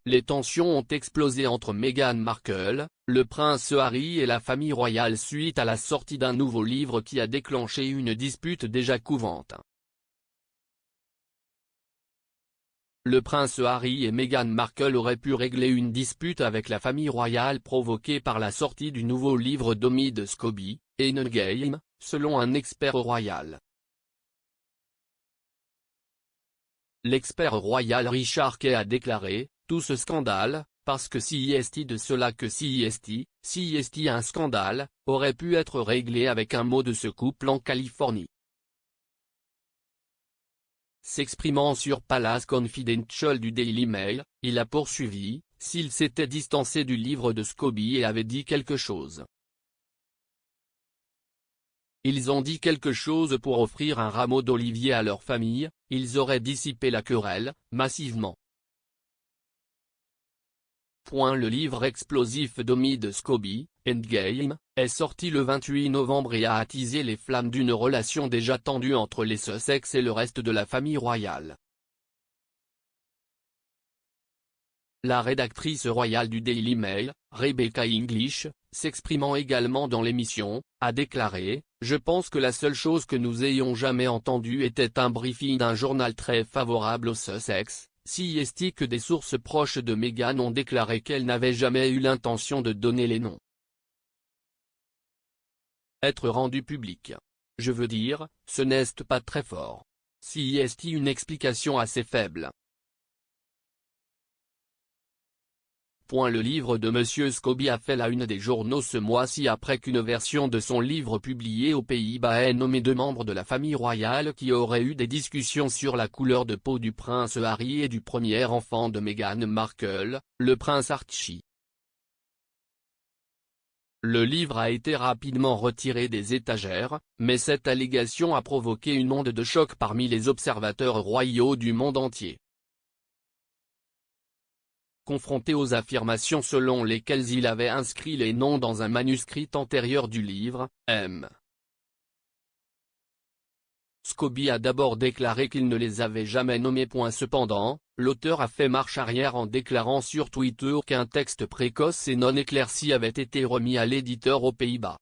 Les tensions ont explosé entre Meghan Markle, le prince Harry et la famille royale suite à la sortie d'un nouveau livre qui a déclenché une dispute déjà courante. Le prince Harry et Meghan Markle auraient pu régler une dispute avec la famille royale provoquée par la sortie du nouveau livre d'Omid Scobie, Endgame, selon un expert royal. L'expert royal Richard Kay a déclaré: tout ce scandale, parce que si est de cela que si est un scandale, aurait pu être réglé avec un mot de ce couple en Californie. S'exprimant sur Palace Confidential du Daily Mail, il a poursuivi: s'il s'était distancé du livre de Scobie et avait dit quelque chose. Ils ont dit quelque chose pour offrir un rameau d'olivier à leur famille, ils auraient dissipé la querelle, massivement. Le livre explosif d'Omid Scobie, Endgame, est sorti le 28 novembre et a attisé les flammes d'une relation déjà tendue entre les Sussex et le reste de la famille royale. La rédactrice royale du Daily Mail, Rebecca English, s'exprimant également dans l'émission, a déclaré: je pense que la seule chose que nous ayons jamais entendue était un briefing d'un journal très favorable aux Sussex, si est que des sources proches de Meghan ont déclaré qu'elle n'avait jamais eu l'intention de donner les noms. Être rendu public. Je veux dire, ce n'est pas très fort. Si est une explication assez faible. Le livre de Monsieur Scobie a fait la une des journaux ce mois-ci après qu'une version de son livre publié aux Pays-Bas ait nommé 2 membres de la famille royale qui auraient eu des discussions sur la couleur de peau du prince Harry et du premier enfant de Meghan Markle, le prince Archie. Le livre a été rapidement retiré des étagères, mais cette allégation a provoqué une onde de choc parmi les observateurs royaux du monde entier. Confronté aux affirmations selon lesquelles il avait inscrit les noms dans un manuscrit antérieur du livre, M. Scobie a d'abord déclaré qu'il ne les avait jamais nommés. Cependant, l'auteur a fait marche arrière en déclarant sur Twitter qu'un texte précoce et non éclairci avait été remis à l'éditeur aux Pays-Bas.